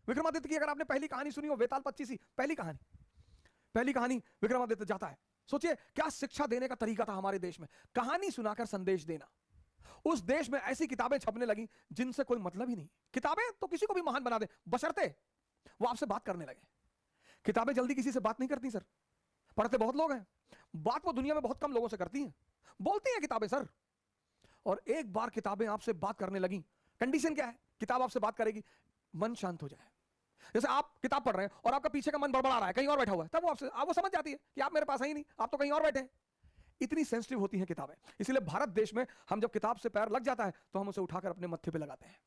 विक्रमादित्य की अगर आपने पहली कहानी सुनी हो, वेताल 25, पहली कहानी विक्रमादित्य जाता है। सोचिए क्या शिक्षा देने का तरीका था हमारे देश में, कहानी सुनाकर संदेश देना। उस देश में ऐसी किताबें छपने लगी जिनसे कोई मतलब ही नहीं। किताबें तो किसी को भी महान बना दे, बशर्ते वो आपसे बात करने लगे। किताबें जल्दी किसी से बात नहीं करती सर, पढ़ते बहुत लोग हैं, बात वो दुनिया में बहुत कम लोगों से करती हैं, बोलती हैं किताबें सर। और एक बार किताबें आपसे बात करने लगी, कंडीशन क्या है, किताब आपसे बात करेगी, मन शांत हो जाए। जैसे आप किताब पढ़ रहे हैं और आपका पीछे का मन बड़बड़ा रहा है, कहीं और बैठा हुआ है, तब वो समझ जाती है कि आप मेरे पास है ही नहीं, आप तो कहीं और बैठे हैं। इतनी सेंसिटिव होती हैं किताबें। इसलिए भारत देश में हम जब किताब से पैर लग जाता है तो हम उसे उठाकर अपने मत्थे पे लगाते हैं।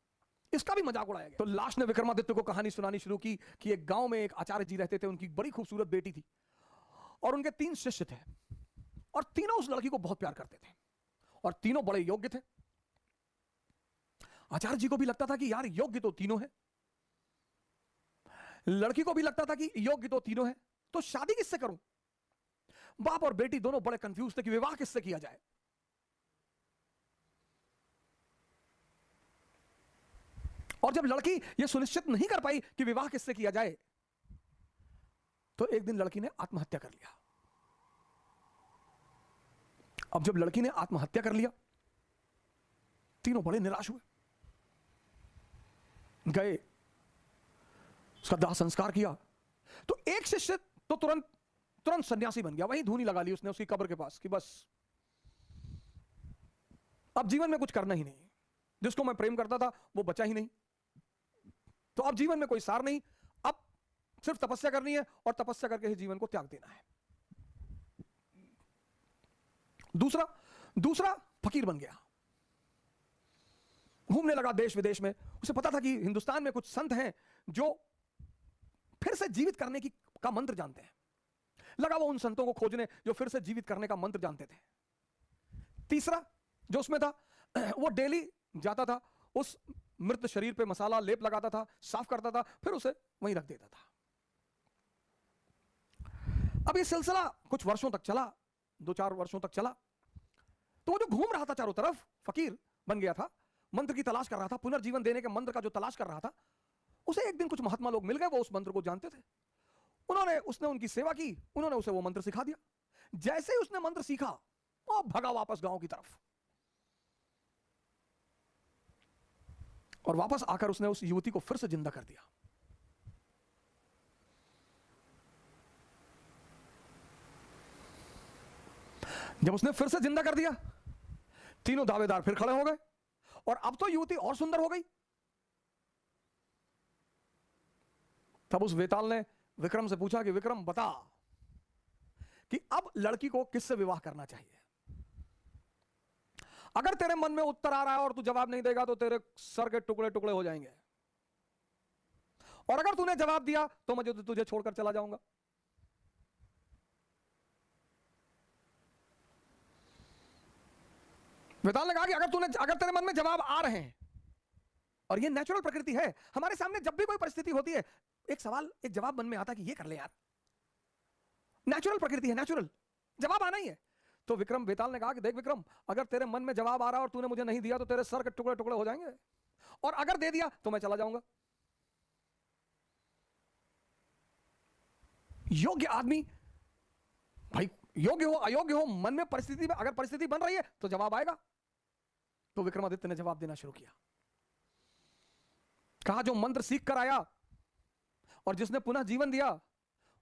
इसका भी मजाक उड़ाया गया। तो लाश ने विक्रमादित्य को कहानी सुनानी शुरू की कि एक गांव में एक आचार्य जी रहते थे, उनकी बड़ी खूबसूरत बेटी थी और उनके 3 शिष्य थे और तीनों उस लड़की को बहुत प्यार करते थे और तीनों बड़े योग्य थे। आचार्य जी को भी लगता था कि यार योग्य तो तीनों है, लड़की को भी लगता था कि योग्य तो तीनों है, तो शादी किससे करूं। बाप और बेटी दोनों बड़े कंफ्यूज थे कि विवाह किससे किया जाए। और जब लड़की यह सुनिश्चित नहीं कर पाई कि विवाह किससे किया जाए, तो एक दिन लड़की ने आत्महत्या कर लिया। अब जब लड़की ने आत्महत्या कर लिया, तीनों बड़े निराश हुए, गए उसका दाह संस्कार किया। तो एक शिष्य तो तुरंत सन्यासी बन गया, वहीं धूनी लगा ली उसने उसकी कब्र के पास कि बस अब जीवन में कुछ करना ही नहीं, जिसको मैं प्रेम करता था वो बचा ही नहीं, तो अब जीवन में कोई सार नहीं, अब सिर्फ तपस्या करनी है और तपस्या करके ही जीवन को त्याग देना है। दूसरा फकीर बन गया, घूमने लगा देश विदेश में। उसे पता था कि हिंदुस्तान में कुछ संत हैं जो फिर से जीवित करने का मंत्र जानते हैं। लगा वो उन संतों को खोजने जो फिर से जीवित करने का मंत्र जानते थे। तीसरा जो उसमें था, वो डेली जाता था, उस मृत शरीर पे मसाला लेप लगाता था, साफ करता था, फिर उसे वहीं रख देता था। अब ये सिलसिला कुछ वर्षों तक चला, 2-4 वर्षों तक चला। तो वो जो घूम रहा था चारों तरफ, फकीर बन गया था, मंत्र की तलाश कर रहा था, पुनर्जीवन देने के मंत्र का जो तलाश कर रहा था, उसे एक दिन कुछ महात्मा लोग मिल गए, वो उस मंत्र को जानते थे। उसने उनकी सेवा की, उन्होंने उसे वो मंत्र सिखा दिया। जैसे ही उसने मंत्र सीखा, वो भगा वापस गांव की तरफ, और वापस आकर उसने उस युवती को फिर से जिंदा कर दिया। जब उसने फिर से जिंदा कर दिया, तीनों दावेदार फिर खड़े हो गए और अब तो युवती और सुंदर हो गई। तब उस वेताल ने विक्रम से पूछा कि विक्रम बता कि अब लड़की को किससे विवाह करना चाहिए। अगर तेरे मन में उत्तर आ रहा है और तू जवाब नहीं देगा तो तेरे सर के टुकड़े टुकड़े हो जाएंगे, और अगर तूने जवाब दिया तो मैं तुझे छोड़कर चला जाऊंगा। वेताल ने कहा कि अगर तेरे मन में जवाब आ रहे हैं, और ये नेचुरल प्रकृति है, हमारे सामने जब भी कोई परिस्थिति होती है, एक जवाब मन में आता है कि ये कर ले यार, नेचुरल प्रकृति है, नेचुरल जवाब आना ही है। तो वेताल ने कहा कि देख विक्रम, अगर तेरे मन में जवाब आ रहा है और तूने मुझे नहीं दिया तो तेरे सर के टुकड़े टुकड़े हो जाएंगे, और अगर दे दिया तो मैं चला जाऊंगा। योग्य आदमी, भाई योग्य हो अयोग्य हो, मन में परिस्थिति में अगर परिस्थिति बन रही है तो जवाब आएगा। तो विक्रमादित्य ने जवाब देना शुरू किया, कहा जो मंत्र सीख कर आया और जिसने पुनः जीवन दिया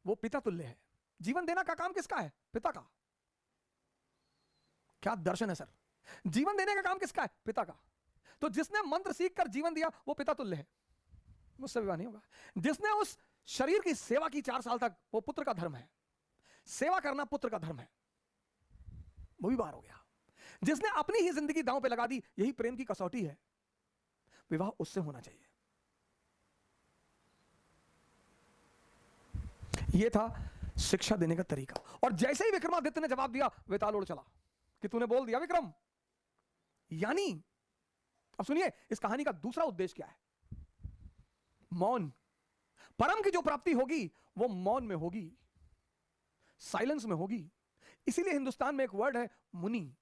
वो पिता तुल्य है। जीवन देना का काम किसका है? पिता का। क्या दर्शन है सर, जीवन देने का काम किसका है? पिता का। तो जिसने मंत्र सीख कर जीवन दिया वो पिता तुल्य है, मुझसे विवाह नहीं होगा। जिसने उस शरीर की सेवा की 4 साल तक, वो पुत्र का धर्म है, सेवा करना पुत्र का धर्म है, वो भी बाहर हो गया। जिसने अपनी ही जिंदगी दांव पे लगा दी, यही प्रेम की कसौटी है, विवाह उससे होना चाहिए। यह था शिक्षा देने का तरीका। और जैसे ही विक्रमादित्य ने जवाब दिया, वेताल उड़ चला कि तूने बोल दिया विक्रम। यानी अब सुनिए, इस कहानी का दूसरा उद्देश्य क्या है? मौन। परम की जो प्राप्ति होगी वो मौन में होगी, साइलेंस में होगी। इसीलिए हिंदुस्तान में एक वर्ड है मुनि।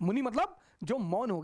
मुनि मतलब जो मौन हो गया।